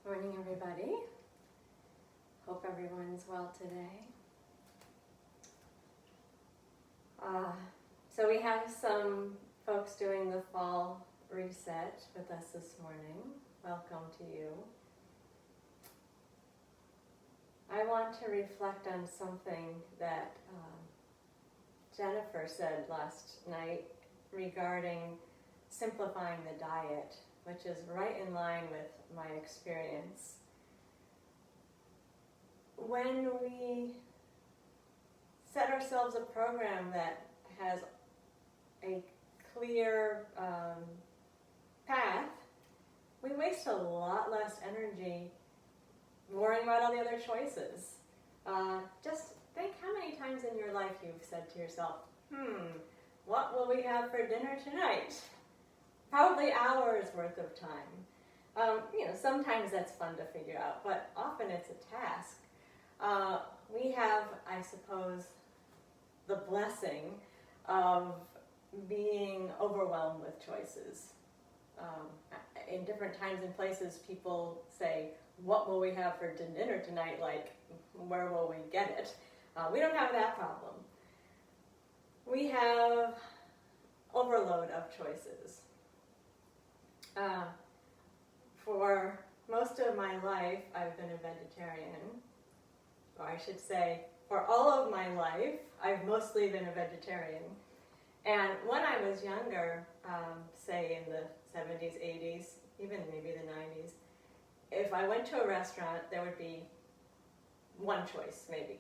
Morning, everybody. Hope everyone's well today. So we have some folks doing the fall reset with us this morning. Welcome to you. I want to reflect on something that Jennifer said last night regarding simplifying the diet, which is right in line with my experience. When we set ourselves a program that has a clear path, we waste a lot less energy worrying about all the other choices. Just think how many times in your life you've said to yourself, what will we have for dinner tonight? Probably hours worth of time. Sometimes that's fun to figure out, but often it's a task. We have, I suppose, the blessing of being overwhelmed with choices. In different times and places, people say, what will we have for dinner tonight? Like, where will we get it? We don't have that problem. We have overload of choices. For most of my life, I've been a vegetarian. Or I should say, for all of my life, I've mostly been a vegetarian. And when I was younger, say in the 70s, 80s, even maybe the 90s, if I went to a restaurant, there would be one choice, maybe.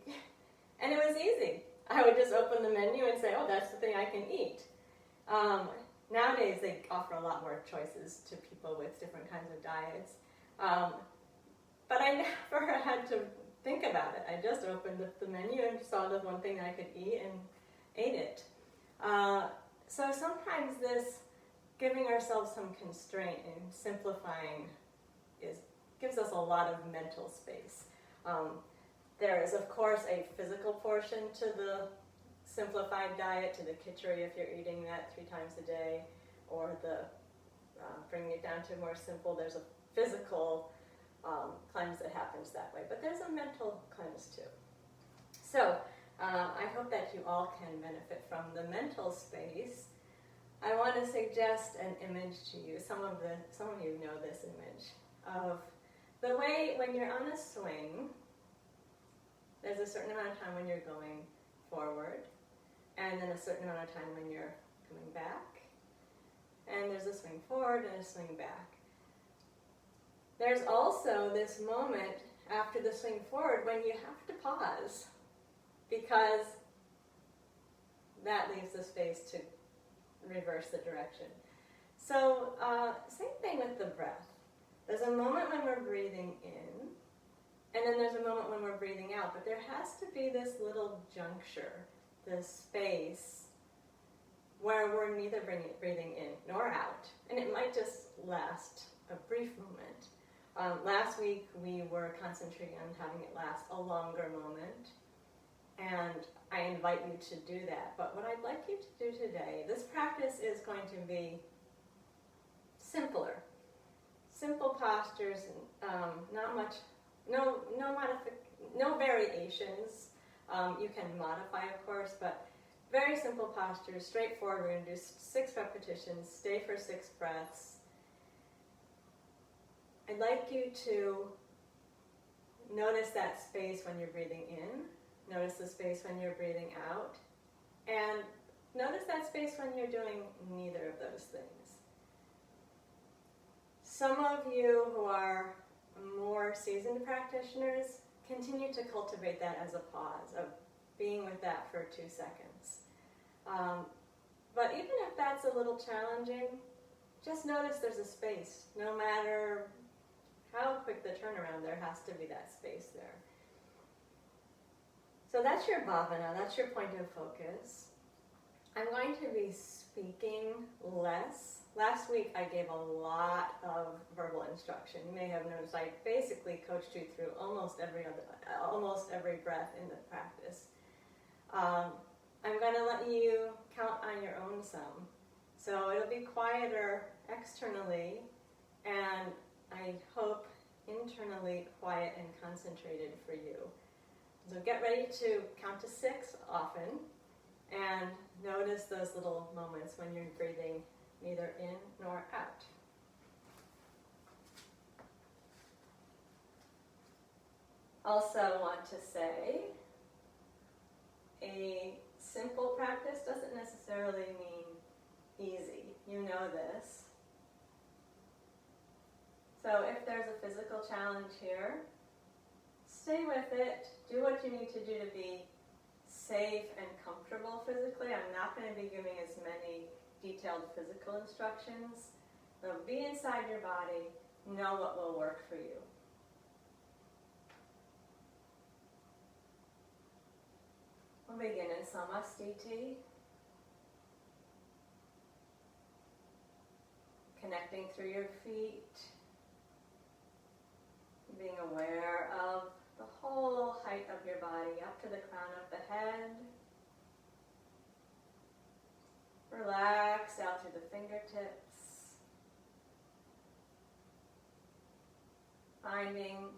And it was easy. I would just open the menu and say, oh, that's the thing I can eat. Nowadays, they offer a lot more choices to people with different kinds of diets. But I never had to think about it. I just opened up the menu and saw the one thing I could eat and ate it. So sometimes this giving ourselves some constraint and simplifying gives us a lot of mental space. There is, of course, a physical portion to the simplified diet, to the khichdi if you're eating that 3 times a day, or the bringing it down to more simple. There's a physical cleanse that happens that way, but there's a mental cleanse too. So I hope that you all can benefit from the mental space. I want to suggest an image to you. Some of you know this image of the way when you're on a swing. There's a certain amount of time when you're going forward, and then a certain amount of time when you're coming back. And there's a swing forward and a swing back. There's also this moment after the swing forward when you have to pause, because that leaves the space to reverse the direction. So same thing with the breath. There's a moment when we're breathing in, and then there's a moment when we're breathing out, but there has to be this little juncture, this space where we're neither breathing in nor out, and it might just last a brief moment. Last week we were concentrating on having it last a longer moment, and I invite you to do that. But what I'd like you to do today, this practice is going to be simpler. Simple postures, not much, no variations. You can modify, of course, but very simple postures, straightforward. We're going to do 6 repetitions, stay for 6 breaths. I'd like you to notice that space when you're breathing in, notice the space when you're breathing out, and notice that space when you're doing neither of those things. Some of you who are more seasoned practitioners continue to cultivate that as a pause, of being with that for 2 seconds. But even if that's a little challenging, just notice there's a space. No matter how quick the turnaround, there has to be that space there. So that's your bhavana, that's your point of focus. I'm going to be speaking less. Last week I gave a lot of verbal instruction. You may have noticed I basically coached you through almost every breath in the practice. I'm going to let you count on your own sum. So it'll be quieter externally, and I hope internally really quiet and concentrated for you. So get ready to count to 6 often, and notice those little moments when you're breathing neither in nor out. Also want to say, a simple practice doesn't necessarily mean easy. You know this. So if there's a physical challenge here, stay with it. Do what you need to do to be safe and comfortable physically. I'm not going to be giving as many detailed physical instructions. So be inside your body. Know what will work for you. We'll begin in Samastiti. Connecting through your feet. Being aware of the whole height of your body up to the crown of the head. Relax out through the fingertips. Finding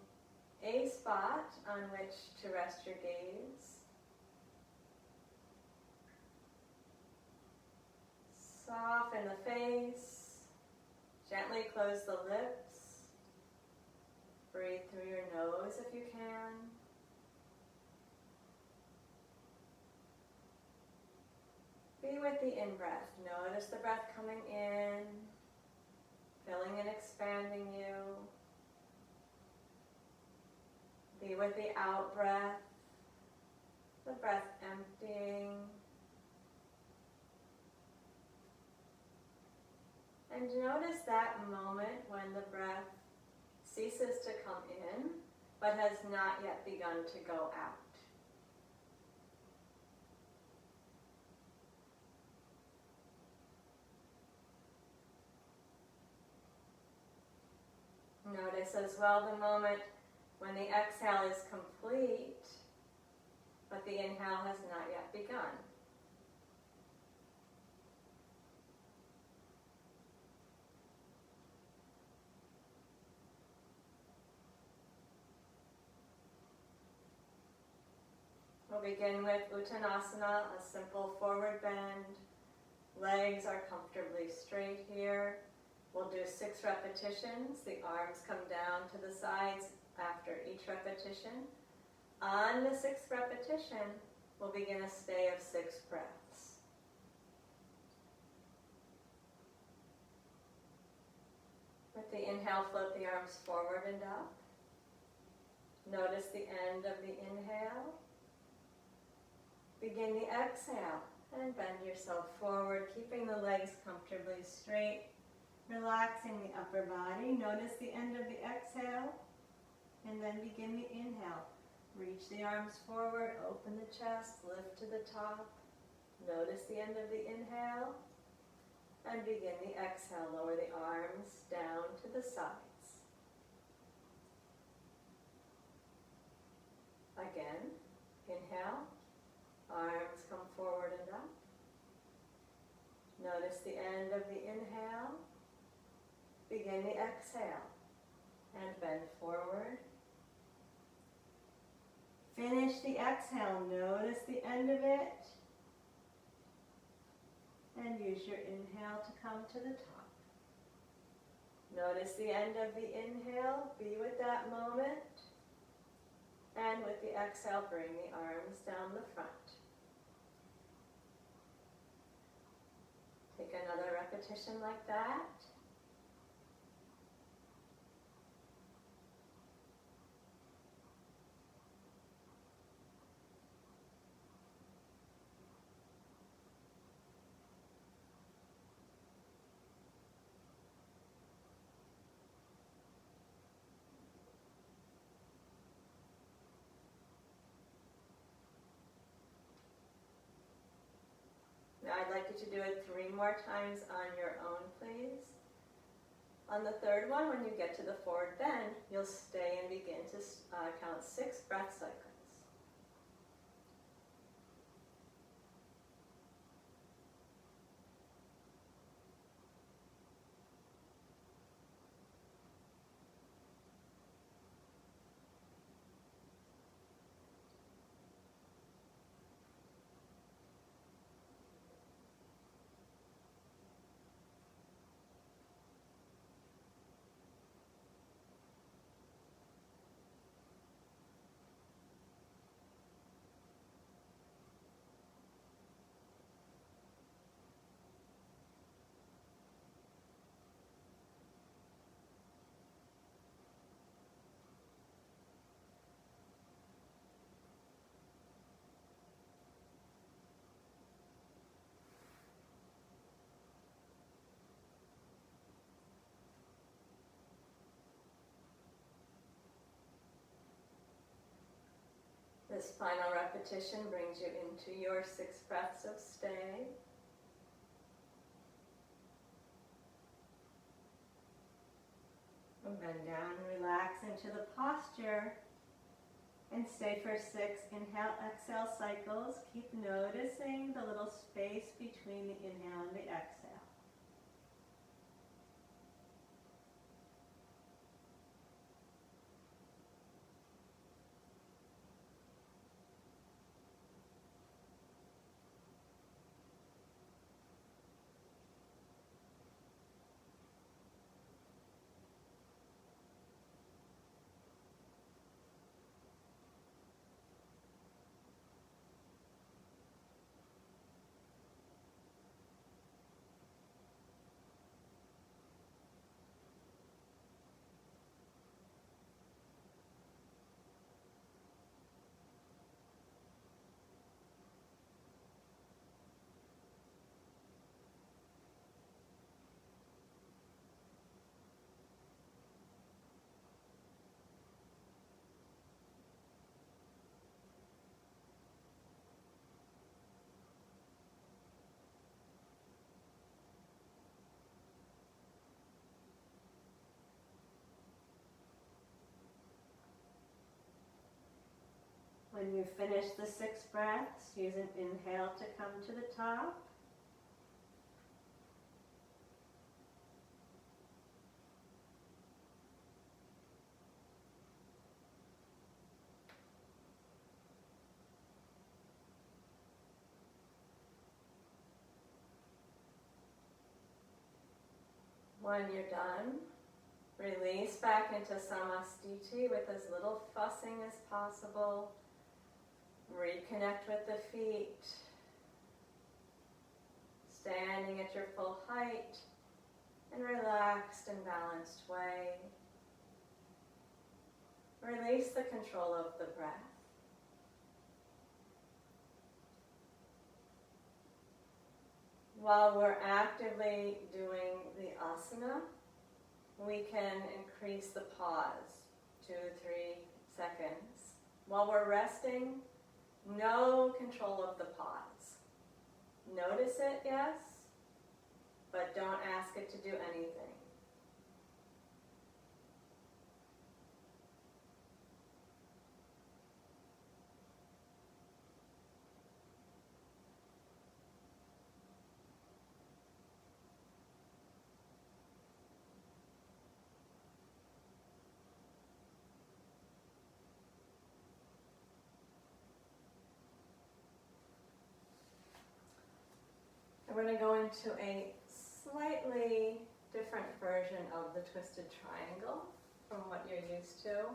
a spot on which to rest your gaze. Soften the face. Gently close the lips. Breathe through your nose if you can. Be with the in-breath. Notice the breath coming in, filling and expanding you. Be with the out-breath, the breath emptying. And notice that moment when the breath ceases to come in, but has not yet begun to go out. Notice as well the moment when the exhale is complete, but the inhale has not yet begun. We'll begin with Uttanasana, a simple forward bend. Legs are comfortably straight here. We'll do 6 repetitions. The arms come down to the sides after each repetition. On the 6th repetition, we'll begin a stay of 6 breaths. With the inhale, float the arms forward and up. Notice the end of the inhale. Begin the exhale and bend yourself forward, keeping the legs comfortably straight, relaxing the upper body. Notice the end of the exhale, and then begin the inhale. Reach the arms forward, open the chest, lift to the top. Notice the end of the inhale, and begin the exhale. Lower the arms down to the sides. Again, inhale. Arms come forward and up. Notice the end of the inhale. Begin the exhale and bend forward. Finish the exhale. Notice the end of it. And use your inhale to come to the top. Notice the end of the inhale. Be with that moment. And with the exhale, bring the arms down the front. Take another repetition like that. Now I'd like you to do it 3 more times on your own, please. On the 3rd one, when you get to the forward bend, you'll stay and begin to count 6 breath cycles. This final repetition brings you into your 6 breaths of stay. And bend down and relax into the posture. And stay for 6 inhale, exhale cycles. Keep noticing the little space between the inhale and the exhale. When you finish the 6 breaths, use an inhale to come to the top. When you're done, release back into Samastiti with as little fussing as possible. Reconnect with the feet. Standing at your full height in a relaxed and balanced way. Release the control of the breath. While we're actively doing the asana, we can increase the pause, 2, 3 seconds. While we're resting, no control of the pause. Notice it, yes, but don't ask it to do anything. We're going to go into a slightly different version of the twisted triangle from what you're used to.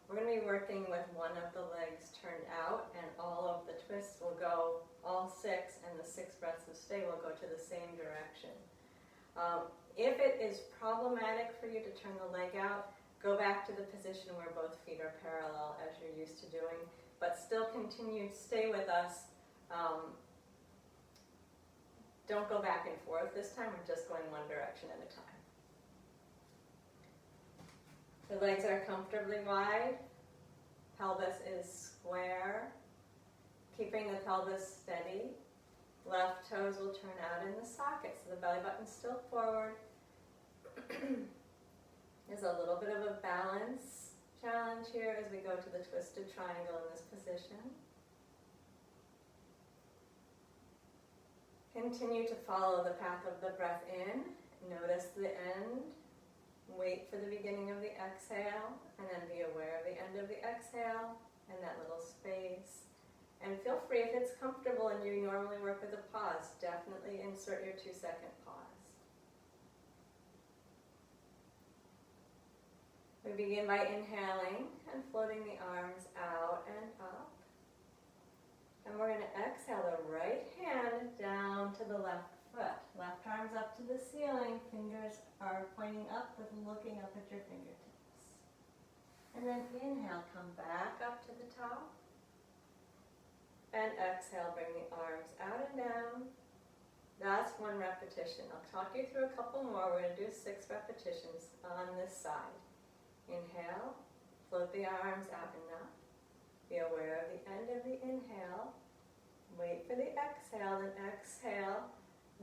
We're going to be working with one of the legs turned out, and all of the twists will go, all 6, and the 6 breaths of stay will go to the same direction. If it is problematic for you to turn the leg out, go back to the position where both feet are parallel as you're used to doing, but still continue to stay with us. Don't go back and forth this time, we're just going one direction at a time. The legs are comfortably wide, pelvis is square, keeping the pelvis steady. Left toes will turn out in the socket, so the belly button's still forward. There's a little bit of a balance challenge here as we go to the twisted triangle in this position. Continue to follow the path of the breath in. Notice the end. Wait for the beginning of the exhale, and then be aware of the end of the exhale and that little space. And feel free, if it's comfortable and you normally work with a pause, definitely insert your 2-second pause. We begin by inhaling and floating the arms out and up. And we're going to exhale the right hand down to the left foot. Left arm's up to the ceiling, fingers are pointing up with looking up at your fingertips. And then inhale, come back up to the top. And exhale, bring the arms out and down. That's 1 repetition. I'll talk you through a couple more. We're going to do 6 repetitions on this side. Inhale, float the arms out and up. Be aware of the end of the inhale. Wait for the exhale, then exhale.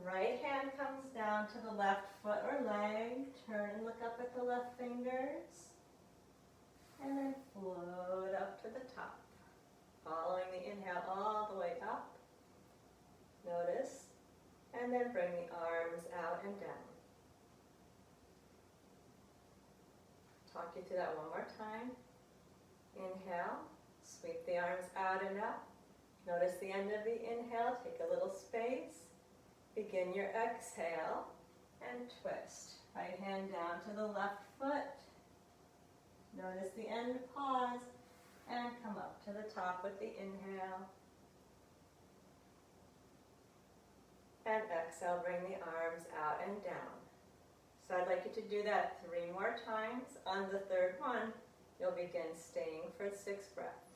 Right hand comes down to the left foot or leg. Turn and look up at the left fingers. And then float up to the top. Following the inhale all the way up. Notice. And then bring the arms out and down. Talk you through that one more time. Inhale. Sweep the arms out and up. Notice the end of the inhale. Take a little space. Begin your exhale and twist. Right hand down to the left foot. Notice the end, pause, and come up to the top with the inhale. And exhale, bring the arms out and down. So I'd like you to do that 3 more times. On the third one, you'll begin staying for 6 breaths.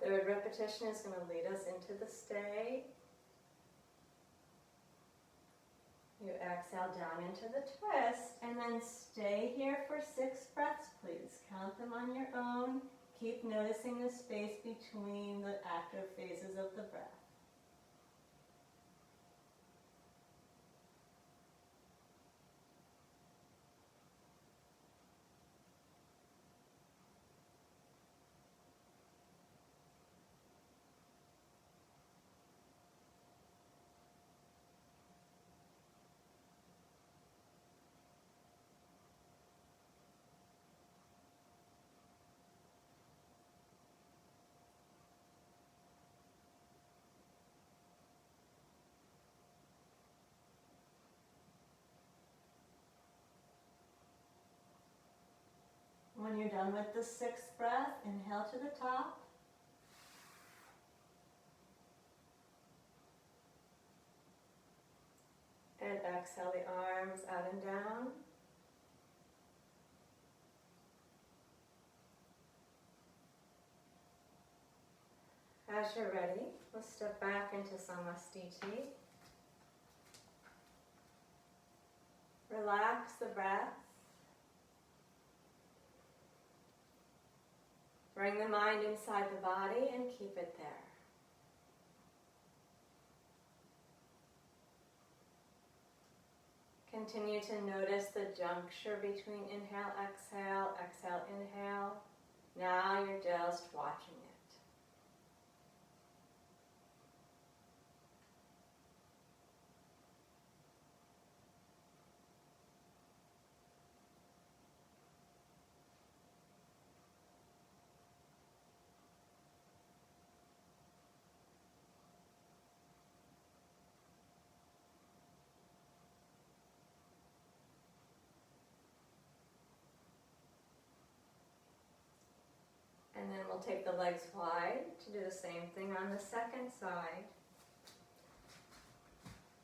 Third repetition is going to lead us into the stay. You exhale down into the twist and then stay here for 6 breaths, please. Count them on your own. Keep noticing the space between the active phases of the breath. When you're done with the 6th breath, inhale to the top. And exhale the arms out and down. As you're ready, we'll step back into Samastiti. Relax the breath. Bring the mind inside the body and keep it there. Continue to notice the juncture between inhale, exhale, exhale, inhale. Now you're just watching it. And then we'll take the legs wide to do the same thing on the second side.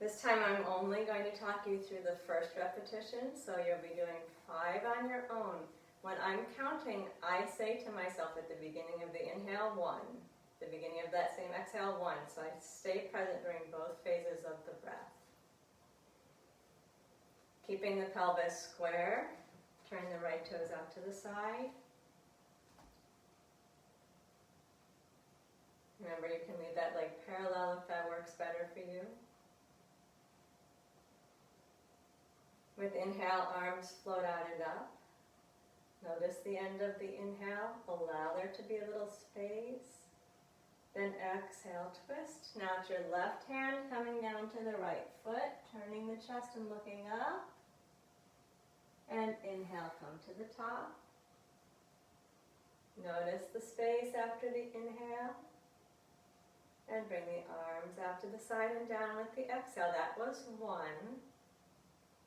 This time I'm only going to talk you through the first repetition, so you'll be doing 5 on your own. When I'm counting, I say to myself at the beginning of the inhale, 1. The beginning of that same exhale, 1. So I stay present during both phases of the breath. Keeping the pelvis square, turn the right toes out to the side. Remember, you can leave that leg parallel if that works better for you. With inhale, arms float out and up. Notice the end of the inhale. Allow there to be a little space. Then exhale, twist. Now it's your left hand coming down to the right foot, turning the chest and looking up. And inhale, come to the top. Notice the space after the inhale. And bring the arms out to the side and down with the exhale. That was 1.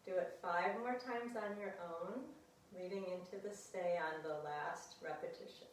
Do it 5 more times on your own, leading into the stay on the last repetition.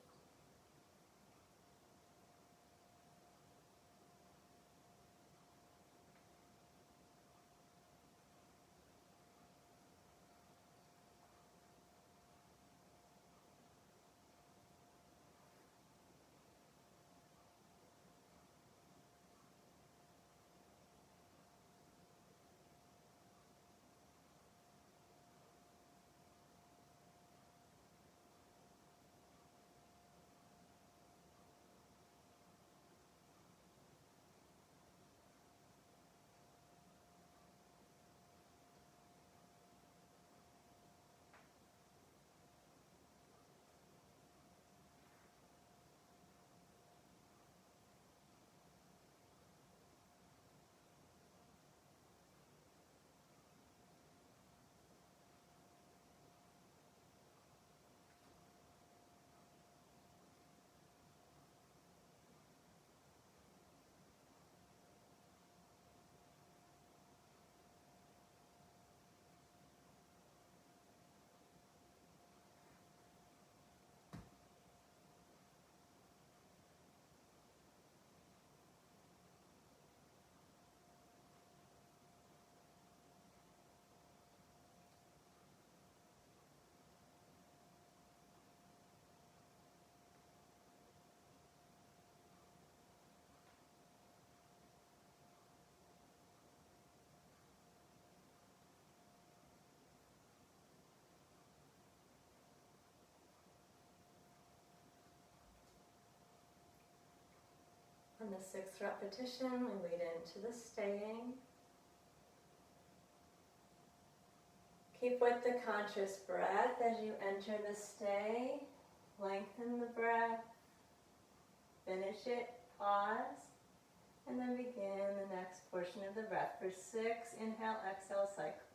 On the 6th repetition, we lead into the staying. Keep with the conscious breath as you enter the stay. Lengthen the breath. Finish it. Pause. And then begin the next portion of the breath for 6 inhale, exhale cycles.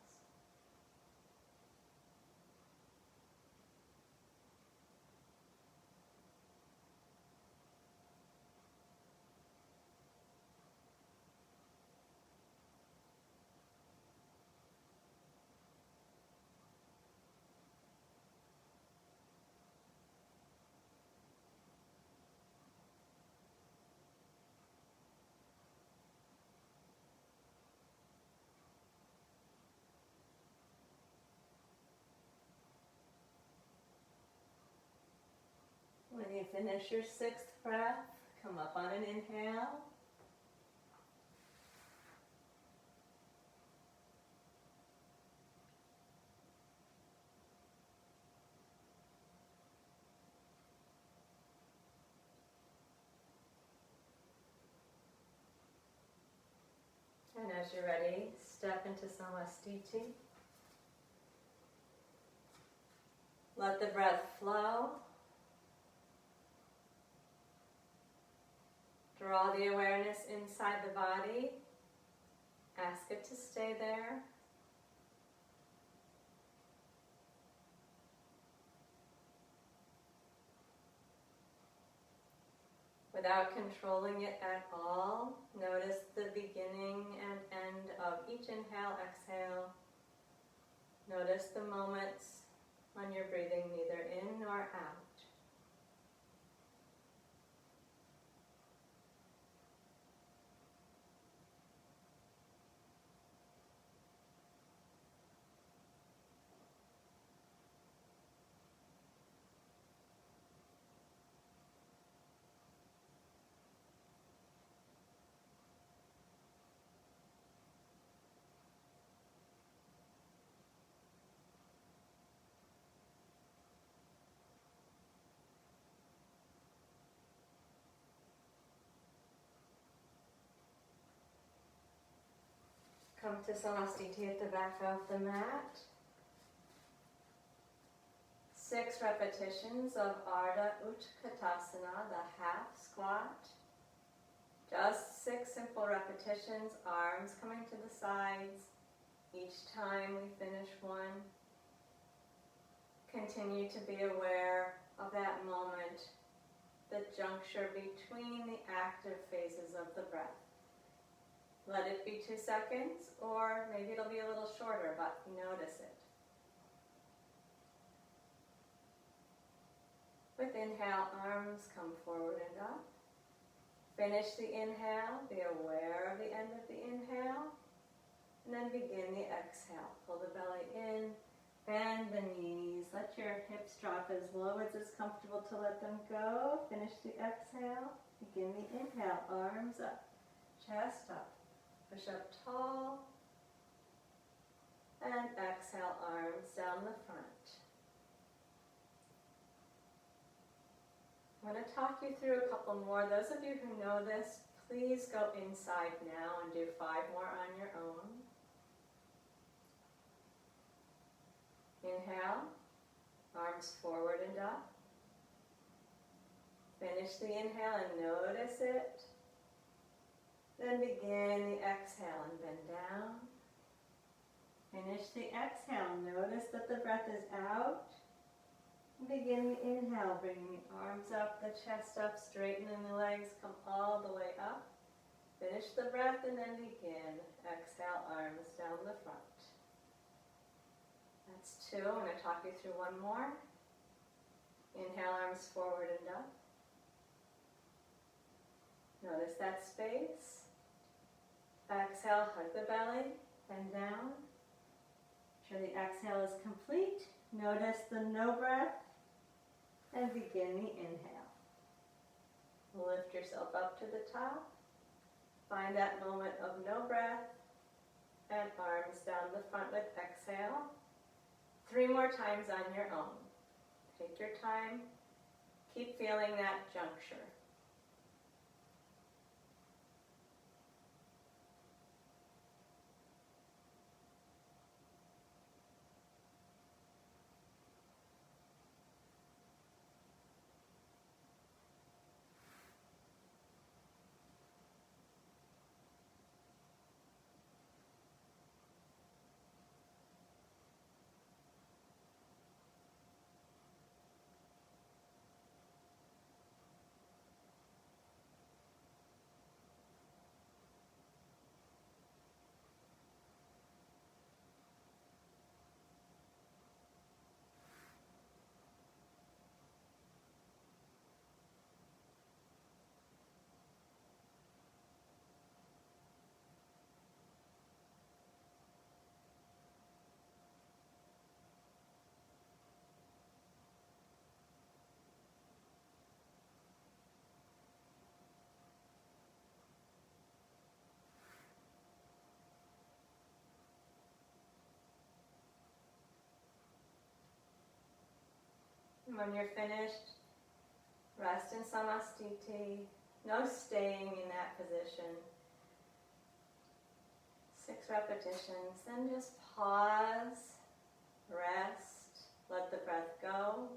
When you finish your 6th breath, come up on an inhale. And as you're ready, step into Samastiti. Let the breath flow. Draw the awareness inside the body. Ask it to stay there. Without controlling it at all, notice the beginning and end of each inhale, exhale. Notice the moments when you're breathing neither in nor out. Come to Samastiti at the back of the mat. 6 repetitions of Ardha Utkatasana, the half squat. Just 6 simple repetitions, arms coming to the sides. Each time we finish one, continue to be aware of that moment, the juncture between the active phases of the breath. Let it be 2 seconds, or maybe it'll be a little shorter, but notice it. With inhale, arms come forward and up. Finish the inhale, be aware of the end of the inhale, and then begin the exhale. Pull the belly in, bend the knees, let your hips drop as low as it's comfortable to let them go. Finish the exhale, begin the inhale, arms up, chest up, push up tall, and exhale, arms down the front. I'm going to talk you through a couple more. Those of you who know this, please go inside now and do 5 more on your own. Inhale, arms forward and up. Finish the inhale and notice it. Then begin the exhale and bend down. Finish the exhale. Notice that the breath is out. Begin the inhale, bringing the arms up, the chest up, straightening the legs, come all the way up. Finish the breath and then begin. Exhale, arms down the front. That's 2. I'm going to talk you through one more. Inhale, arms forward and up. Notice that space. Exhale, hug the belly, bend down. Make sure the exhale is complete. Notice the no breath. And begin the inhale. Lift yourself up to the top. Find that moment of no breath. And arms down the front with exhale. 3 more times on your own. Take your time. Keep feeling that juncture. When you're finished, rest in Samastiti. No staying in that position. 6 repetitions. Then just pause, rest, let the breath go.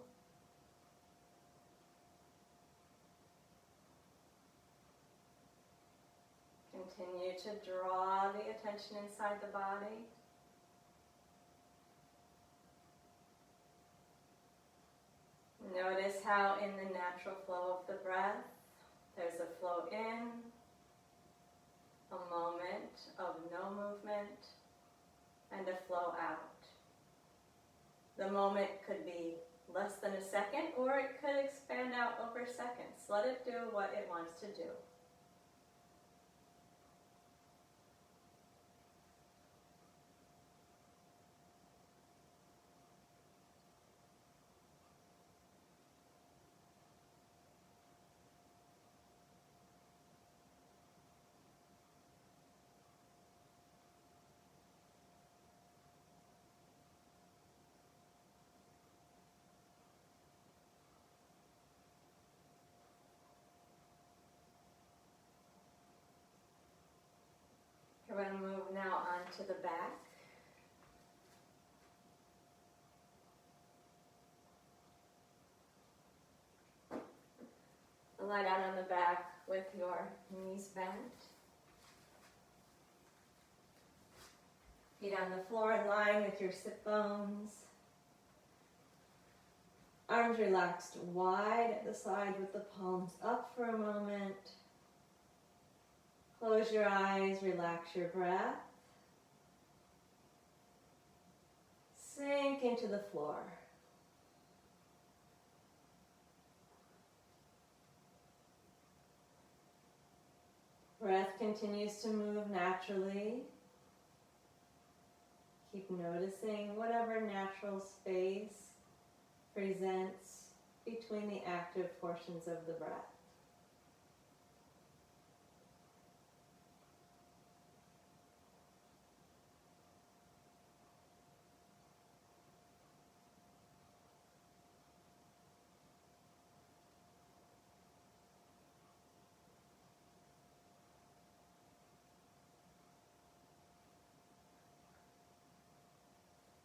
Continue to draw the attention inside the body. Notice how in the natural flow of the breath, there's a flow in, a moment of no movement, and a flow out. The moment could be less than a second, or it could expand out over seconds. Let it do what it wants to do. We're going to move now on to the back. lie down on the back with your knees bent. Feet on the floor in line with your sit bones. Arms relaxed wide at the side with the palms up for a moment. Close your eyes, relax your breath. Sink into the floor. Breath continues to move naturally. Keep noticing whatever natural space presents between the active portions of the breath.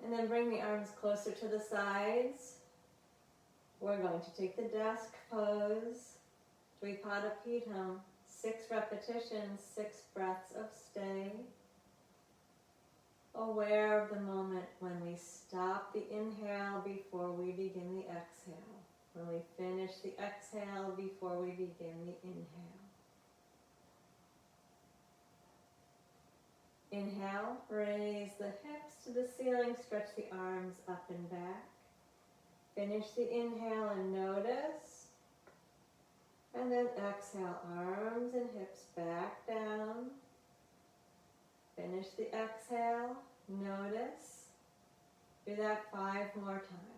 And then bring the arms closer to the sides. We're going to take the desk pose, Dvipada Pitham, 6 repetitions, 6 breaths of stay. Aware of the moment when we stop the inhale before we begin the exhale. When we finish the exhale before we begin the inhale. Inhale, raise the hips to the ceiling, stretch the arms up and back. Finish the inhale and notice. And then exhale, arms and hips back down. Finish the exhale, notice. Do that 5 more times.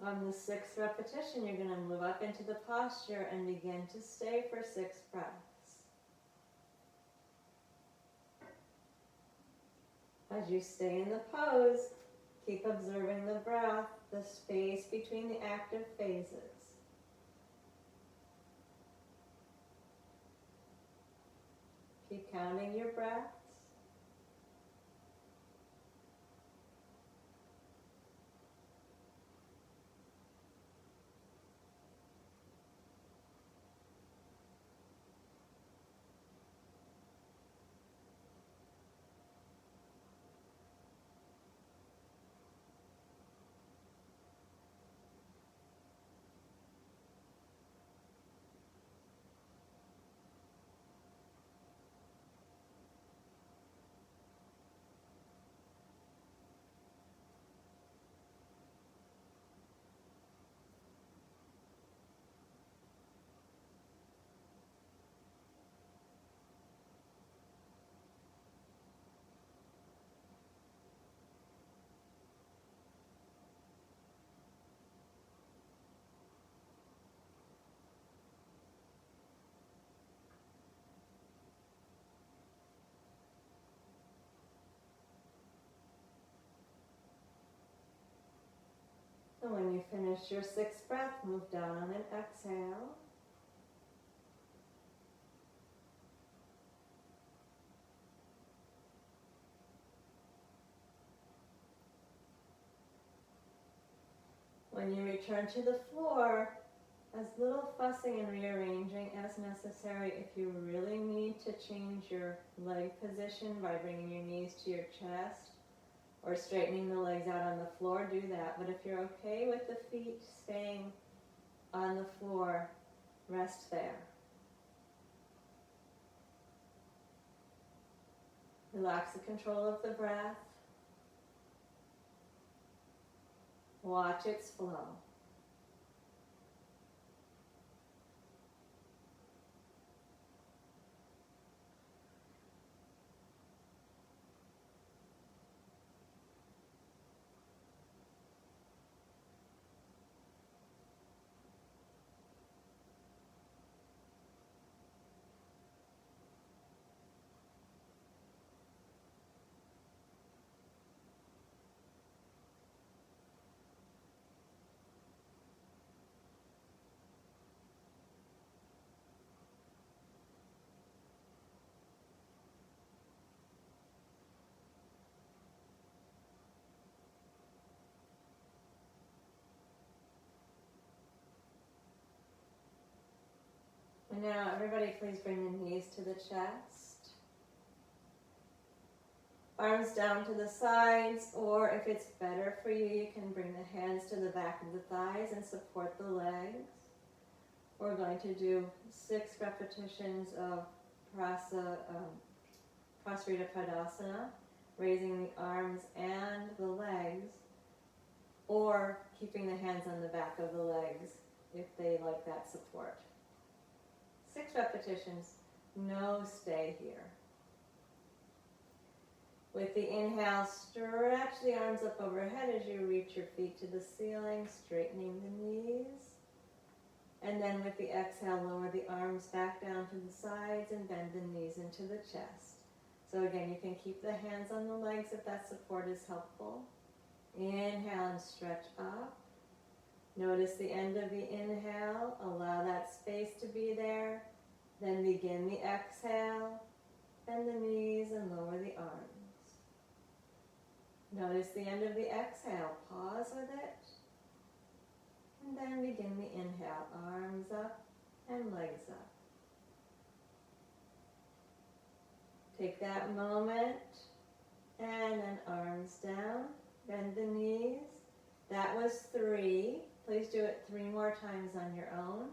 On the 6th repetition, you're going to move up into the posture and begin to stay for 6 breaths. As you stay in the pose, keep observing the breath, the space between the active phases. Keep counting your breaths. And when you finish your 6th breath, move down on an exhale. When you return to the floor, as little fussing and rearranging as necessary. If you really need to change your leg position by bringing your knees to your chest or straightening the legs out on the floor, do that. But if you're okay with the feet staying on the floor, rest there. Relax the control of the breath. Watch its flow. And now everybody please bring the knees to the chest. Arms down to the sides, or if it's better for you, you can bring the hands to the back of the thighs and support the legs. We're going to do 6 repetitions of Prasarita Padasana, raising the arms and the legs, or keeping the hands on the back of the legs if they like that support. 6 repetitions, no stay here. With the inhale, stretch the arms up overhead as you reach your feet to the ceiling, straightening the knees. And then with the exhale, lower the arms back down to the sides and bend the knees into the chest. So again, you can keep the hands on the legs if that support is helpful. Inhale and stretch up. Notice the end of the inhale. Allow that space to be there. Then begin the exhale. Bend the knees and lower the arms. Notice the end of the exhale. Pause with it. And then begin the inhale. Arms up and legs up. Take that moment. And then arms down. Bend the knees. That was 3. Please do it 3 more times on your own.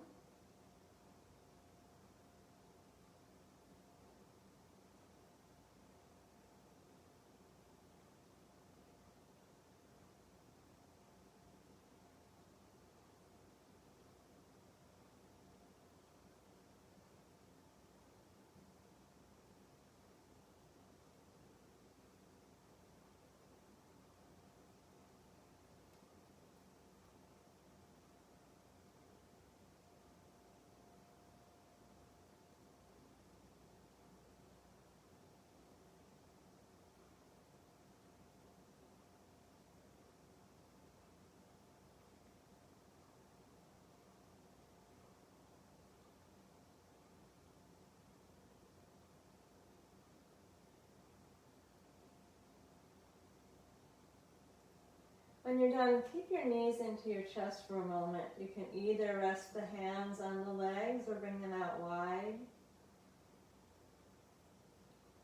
When you're done, keep your knees into your chest for a moment. You can either rest the hands on the legs or bring them out wide.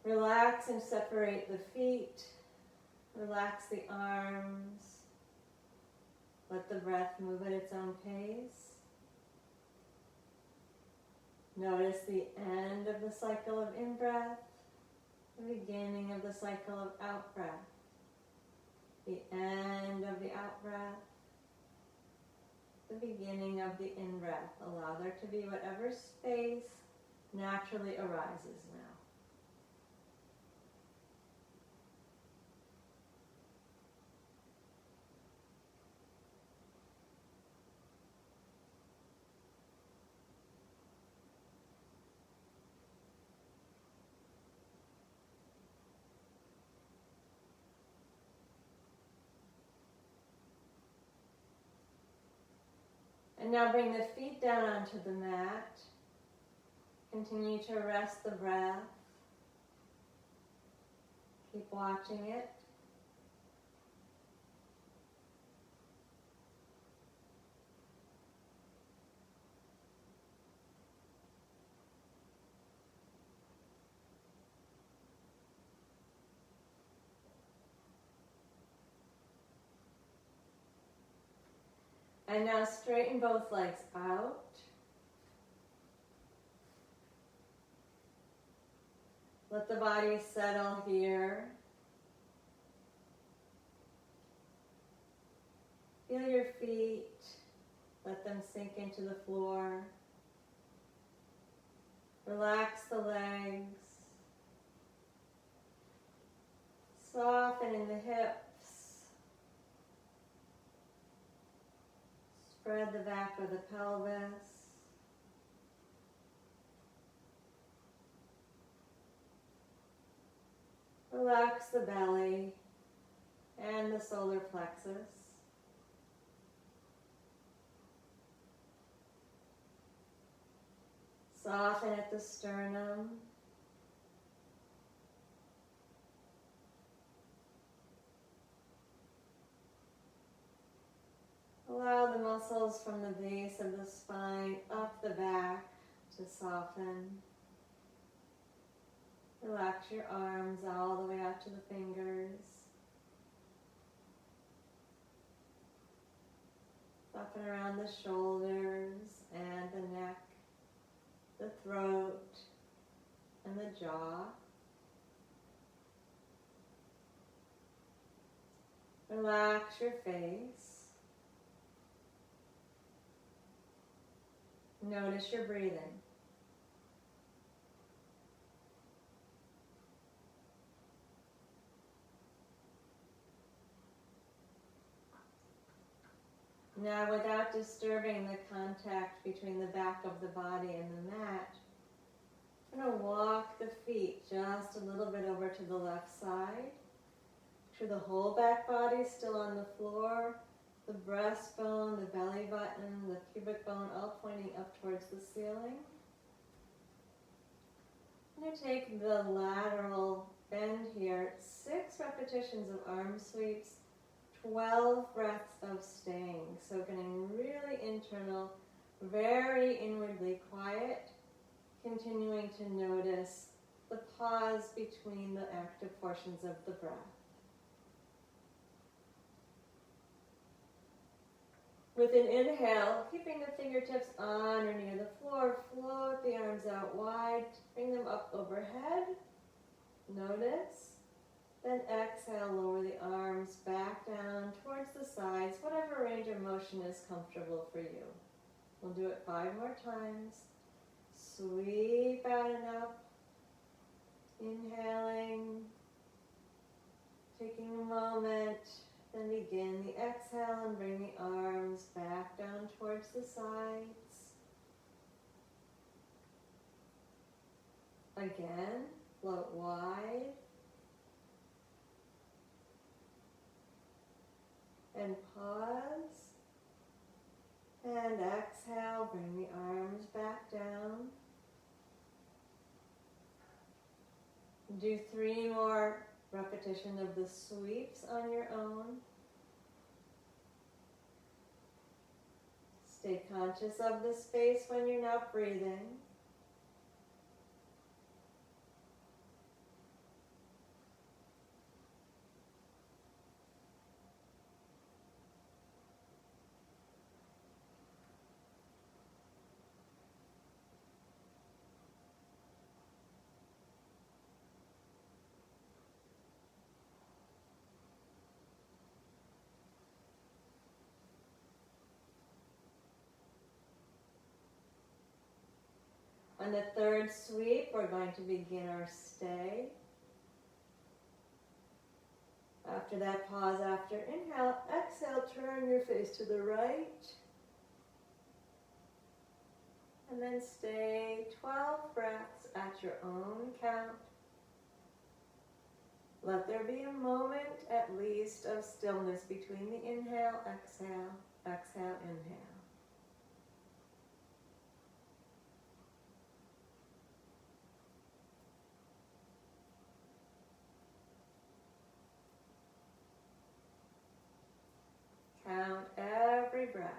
Relax and separate the feet. Relax the arms. Let the breath move at its own pace. Notice the end of the cycle of in-breath, the beginning of the cycle of out-breath. The end of the out-breath, the beginning of the in-breath. Allow there to be whatever space naturally arises now. And now bring the feet down onto the mat. Continue to rest the breath. Keep watching it. And now straighten both legs out. Let the body settle here. Feel your feet. Let them sink into the floor. Relax the legs. Soften in the hips. Spread the back of the pelvis. Relax the belly and the solar plexus. Soften at the sternum. Allow the muscles from the base of the spine up the back to soften. Relax your arms all the way out to the fingers. Soften around the shoulders and the neck, the throat, and the jaw. Relax your face. Notice your breathing. Now, without disturbing the contact between the back of the body and the mat, I'm going to walk the feet just a little bit over to the left side. Sure the whole back body is still on the floor, the breastbone, the belly button, the pubic bone all pointing up towards the ceiling. I'm going to take the lateral bend here, 6 repetitions of arm sweeps, 12 breaths of staying. So getting really internal, very inwardly quiet, continuing to notice the pause between the active portions of the breath. With an inhale, keeping the fingertips on or near the floor, float the arms out wide, bring them up overhead. Notice. Then exhale, lower the arms back down towards the sides, whatever range of motion is comfortable for you. We'll do it 5 more times. Sweep out and up. Inhaling. Taking a moment. Then begin the exhale and bring the arms back down towards the sides. Again, float wide. And pause. And exhale, bring the arms back down. Do 3 more repetition of the sweeps on your own. Stay conscious of the space when you're not breathing. On the 3rd sweep, we're going to begin our stay. After that, pause after inhale. Exhale, turn your face to the right. And then stay 12 breaths at your own count. Let there be a moment at least of stillness between the inhale, exhale, exhale, inhale. Count every breath.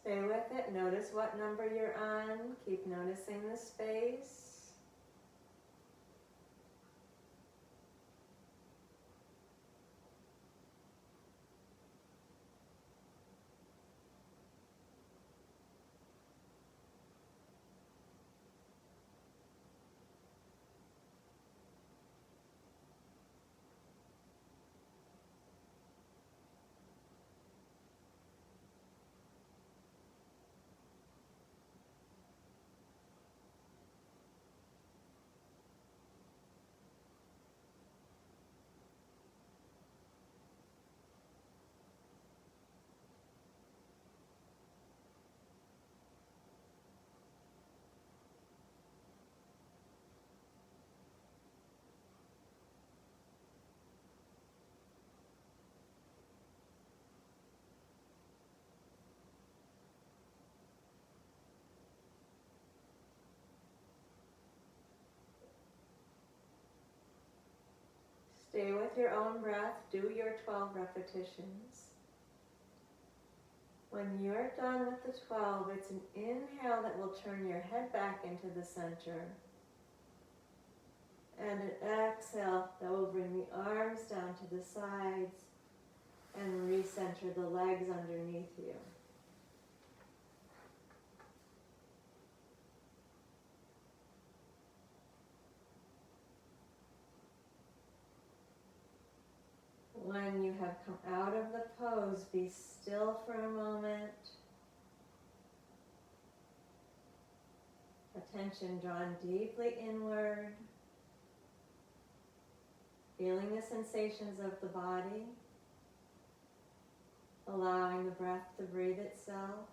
Stay with it. Notice what number you're on. Keep noticing the space. Stay with your own breath. Do your 12 repetitions. When you're done with the 12, it's an inhale that will turn your head back into the center. And an exhale that will bring the arms down to the sides and recenter the legs underneath you. When you have come out of the pose, be still for a moment. Attention drawn deeply inward. Feeling the sensations of the body. Allowing the breath to breathe itself.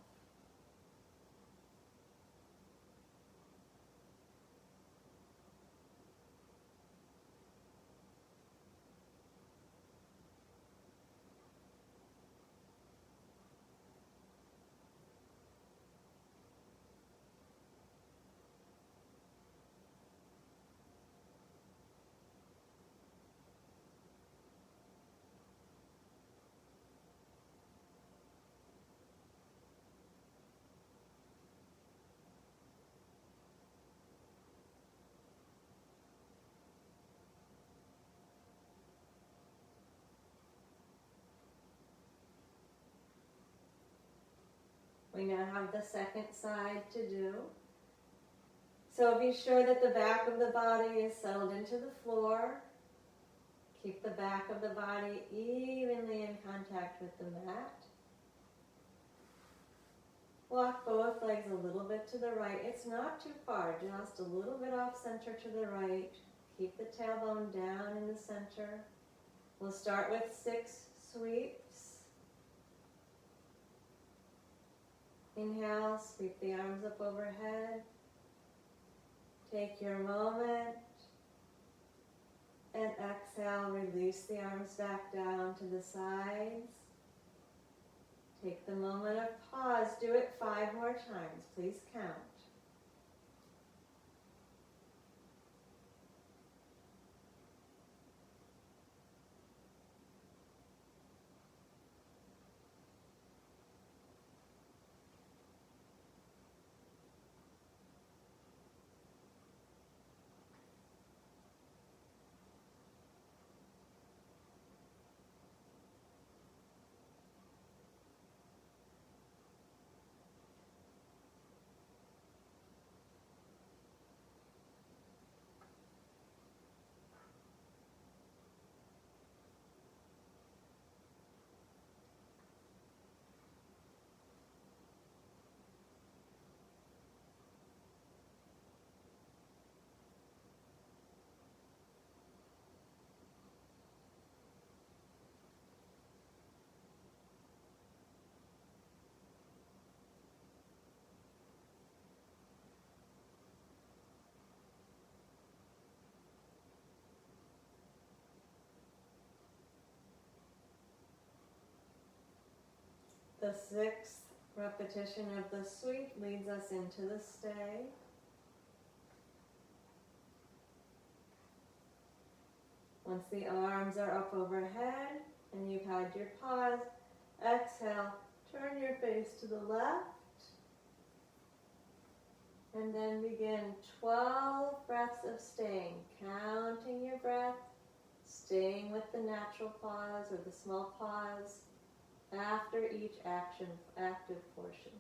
We now have the second side to do. So be sure that the back of the body is settled into the floor. Keep the back of the body evenly in contact with the mat. Walk both legs a little bit to the right. It's not too far, just a little bit off center to the right. Keep the tailbone down in the center. We'll start with 6 sweeps. Inhale, sweep the arms up overhead. Take your moment. And exhale, release the arms back down to the sides. Take the moment of pause. Do it 5 more times. Please count. The 6th repetition of the sweep leads us into the stay. Once the arms are up overhead and you've had your pause, exhale, turn your face to the left And then begin 12 breaths of staying, counting your breath, staying with the natural pause or the small pause after each active portion.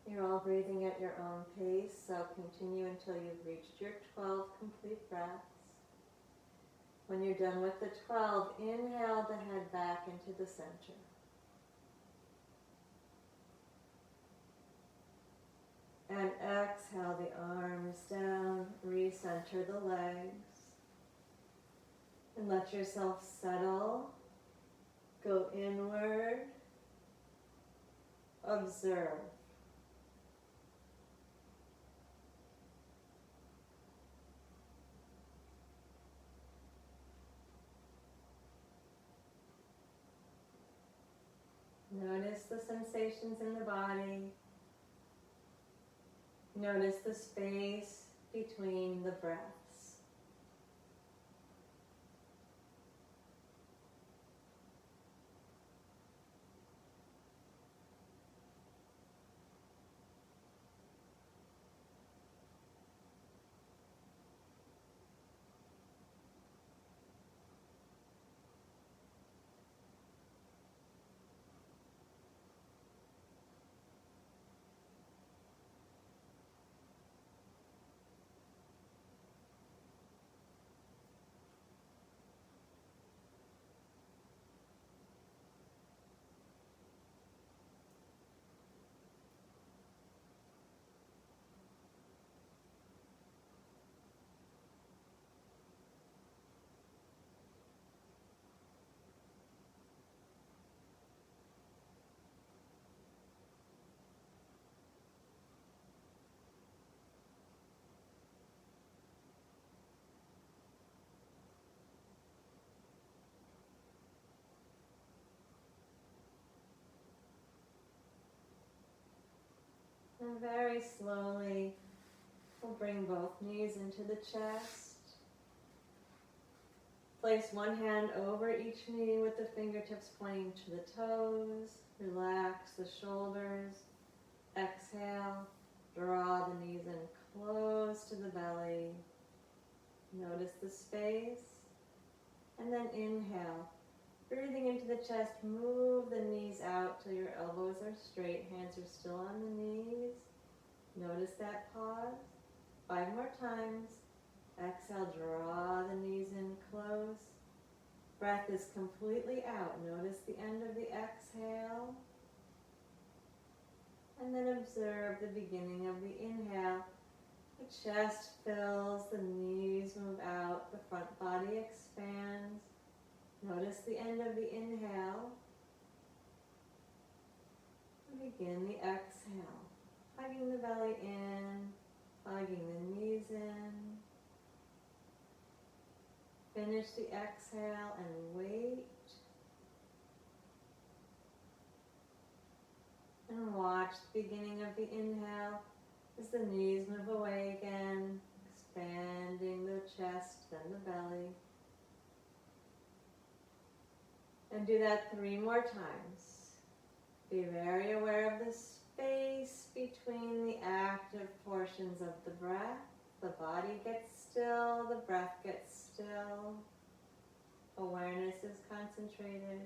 You're all breathing at your own pace, so continue until you've reached your 12 complete breaths. When you're done with the 12, inhale the head back into the center. And exhale the arms down, recenter the legs. And let yourself settle, go inward, observe. Notice the sensations in the body. Notice the space between the breaths. And very slowly We'll bring both knees into the chest. Place one hand over each knee with the fingertips pointing to the toes. Relax the shoulders. Exhale. Draw the knees in close to the belly. Notice the space. And then inhale. Breathing into the chest, move the knees out till your elbows are straight. Hands are still on the knees. Notice that pause. 5 more times. Exhale, draw the knees in close. Breath is completely out. Notice the end of the exhale. And then observe the beginning of the inhale. The chest fills, the knees move out, the front body expands. Notice the end of the inhale. And begin the exhale. Hugging the belly in, hugging the knees in. Finish the exhale and wait. And watch the beginning of the inhale as the knees move away again, expanding the chest, then the belly. And do that 3 more times. Be very aware of the space between the active portions of the breath. The body gets still, the breath gets still. Awareness is concentrated.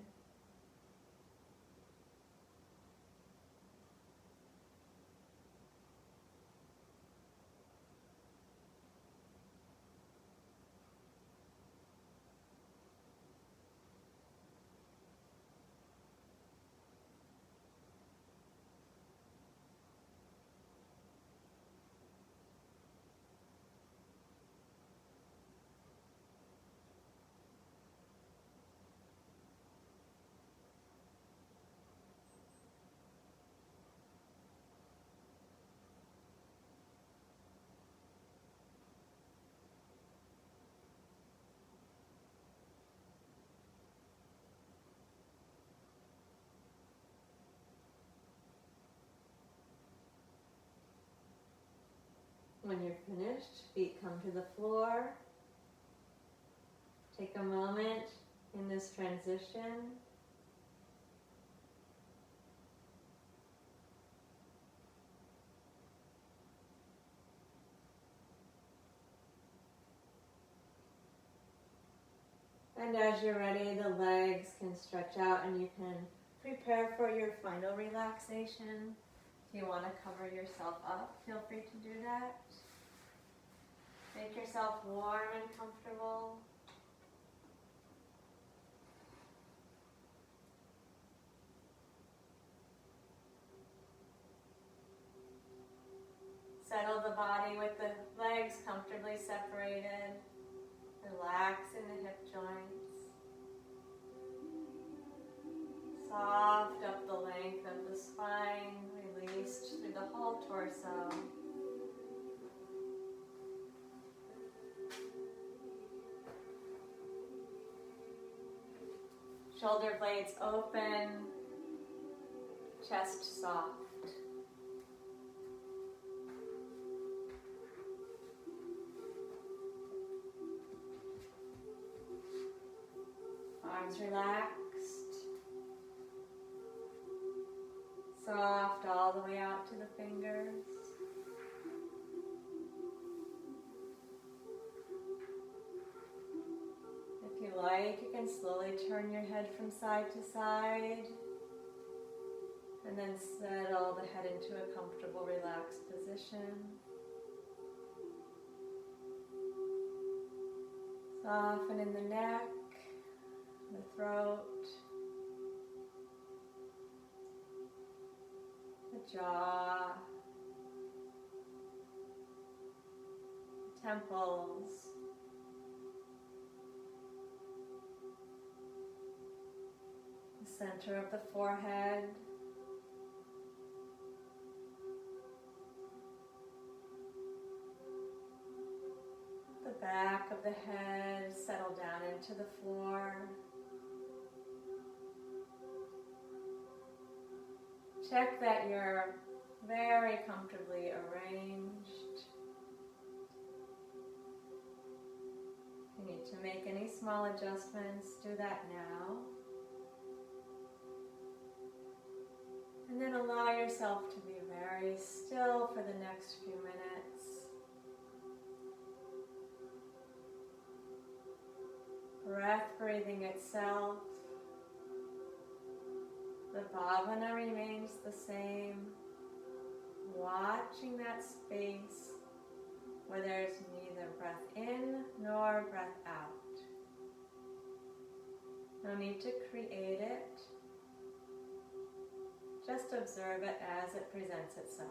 When you're finished, feet come to the floor. Take a moment in this transition. And as you're ready, the legs can stretch out and you can prepare for your final relaxation. If you want to cover yourself up, feel free to do that. Make yourself warm and comfortable. Settle the body with the legs comfortably separated. Relax in the hip joints. Soft up the length of the spine, released through the whole torso. Shoulder blades open, chest soft. Arms relaxed, soft all the way out to the fingers. If you like, you can slowly turn your head from side to side and then settle the head into a comfortable, relaxed position. Soften in the neck, the throat, the jaw, the temples, the center of the forehead, the back of the head, settle down into the floor. Check that you're very comfortably arranged. need to make any small adjustments, do that now. And then allow yourself to be very still for the next few minutes. Breath breathing itself. The bhavana remains the same. Watching that space where there's neither breath in nor breath out. No need to create it. Just observe it as it presents itself.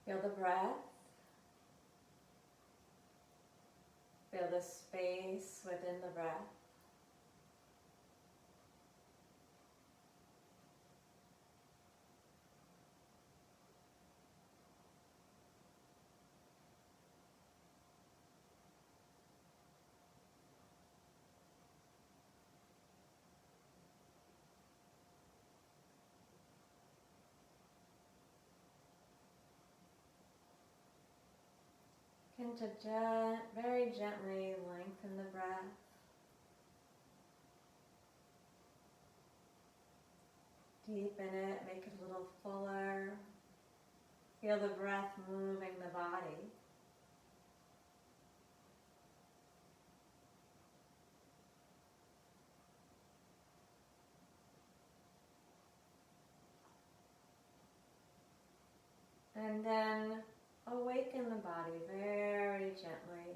Feel the breath. Feel the space within the breath. And to very gently lengthen the breath. Deepen it, make it a little fuller. Feel the breath moving the body. And then awaken the body very gently.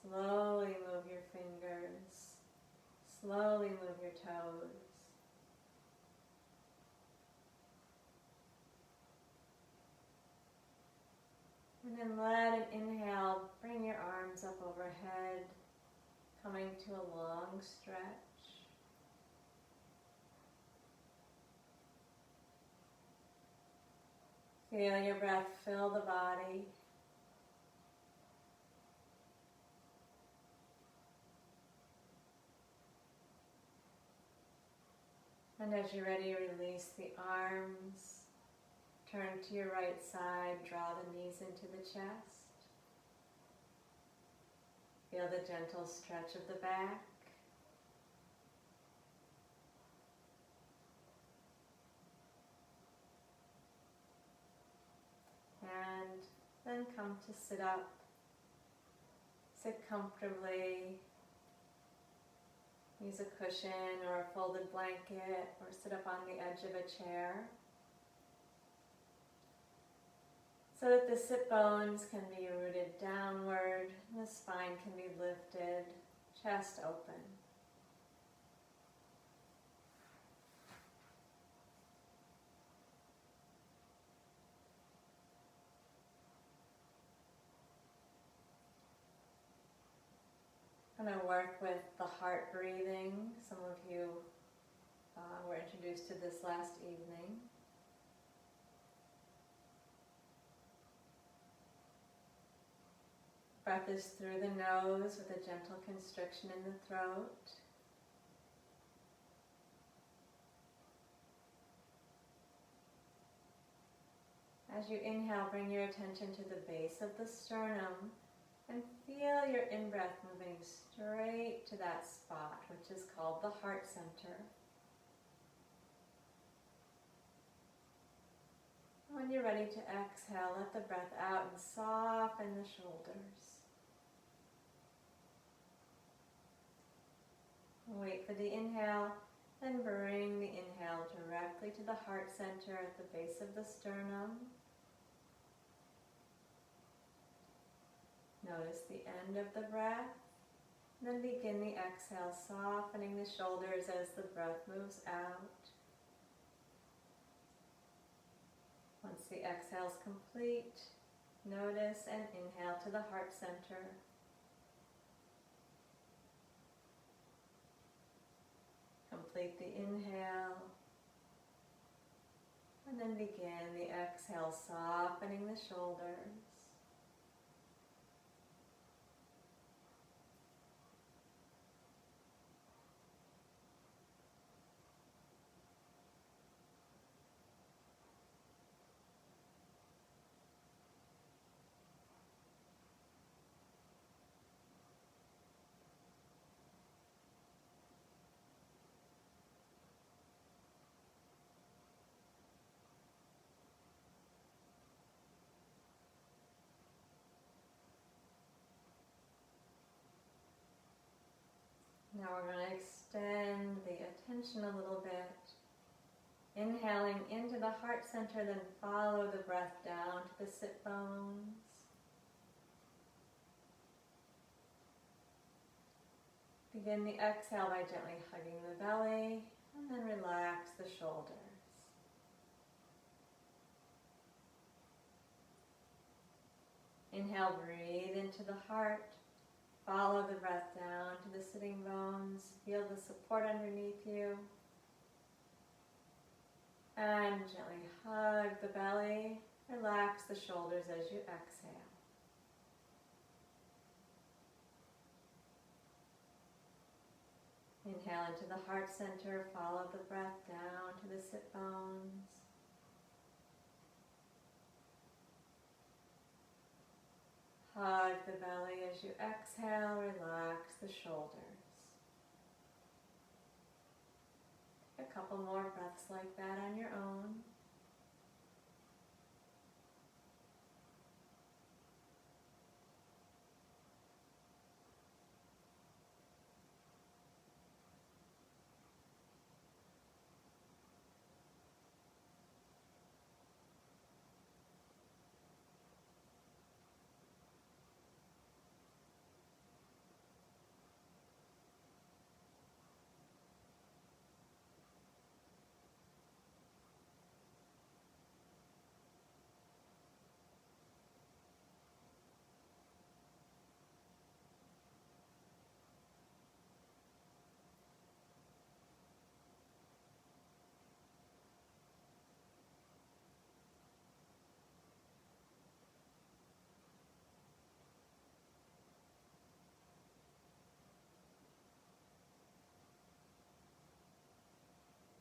Slowly move your fingers. Slowly move your toes. And then let an inhale bring your arms up overhead, coming to a long stretch. Feel your breath fill the body. And as you're ready, release the arms. Turn to your right side, draw the knees into the chest. Feel the gentle stretch of the back. And then come to sit up. Sit comfortably. Use a cushion or a folded blanket, or sit up on the edge of a chair, so that the sit bones can be rooted downward, the spine can be lifted, chest open. I'm going to work with the heart breathing. Some of you were introduced to this last evening. Breath is through the nose with a gentle constriction in the throat. As you inhale, bring your attention to the base of the sternum and feel your in-breath moving straight to that spot, which is called the heart center. When you're ready to exhale, let the breath out and soften the shoulders. Wait for the inhale, then bring the inhale directly to the heart center at the base of the sternum. Notice the end of the breath, then begin the exhale, softening the shoulders as the breath moves out. Once the exhale is complete, notice and inhale to the heart center. Complete the inhale, and then begin the exhale, softening the shoulders. Now we're going to extend the attention a little bit. Inhaling into the heart center, then follow the breath down to the sit bones. Begin the exhale by gently hugging the belly, and then relax the shoulders. Inhale, breathe into the heart. Follow the breath down to the sitting bones. Feel the support underneath you. And gently hug the belly. Relax the shoulders as you exhale. Inhale into the heart center. Follow the breath down to the sit bones. Hug the belly as you exhale, relax the shoulders. Take a couple more breaths like that on your own.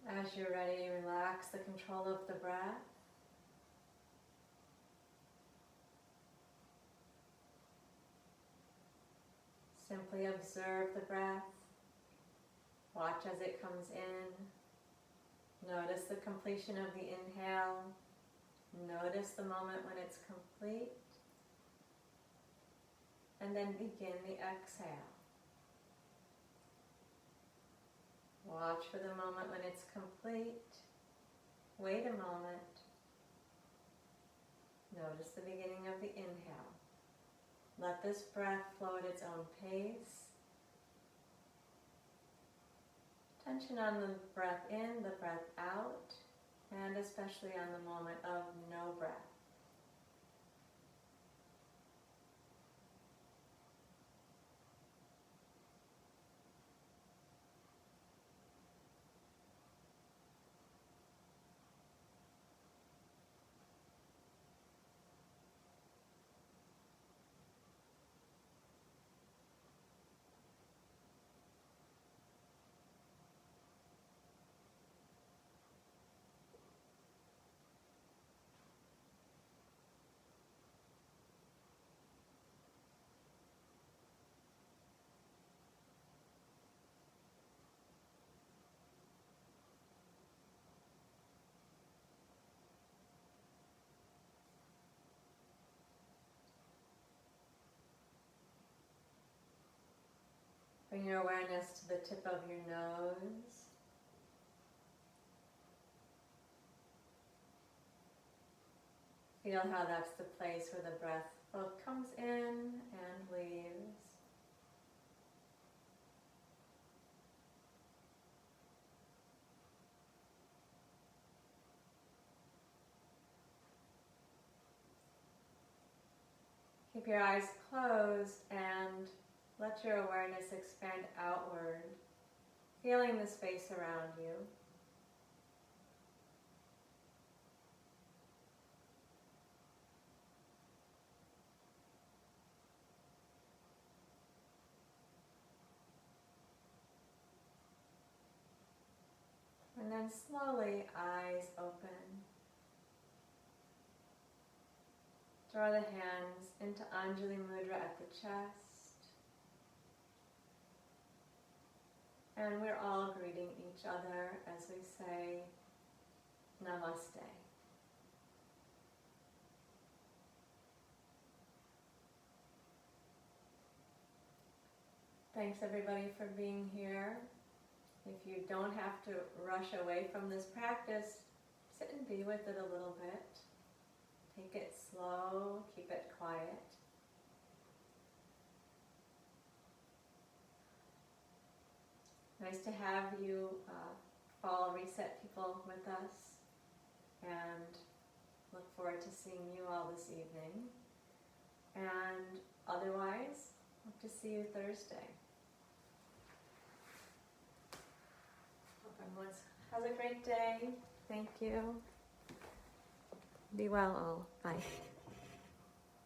As you're ready, relax the control of the breath. Simply observe the breath. Watch as it comes in. Notice the completion of the inhale. Notice the moment when it's complete. And then begin the exhale. Watch for the moment when it's complete. Wait a moment. Notice the beginning of the inhale. Let this breath flow at its own pace. Attention on the breath in, the breath out, and especially on the moment of no breath. Bring your awareness to the tip of your nose. Feel how that's the place where the breath both comes in and leaves. Keep your eyes closed and let your awareness expand outward, feeling the space around you. And then slowly, eyes open. Draw the hands into Anjali Mudra at the chest. And we're all greeting each other as we say Namaste. Thanks everybody for being here. If you don't have to rush away from this practice, sit and be with it a little bit. Take it slow, keep it quiet. Nice to have you fall reset people with us, and look forward to seeing you all this evening. And otherwise, hope to see you Thursday. Hope everyone has a great day. Thank you. Be well all. Bye.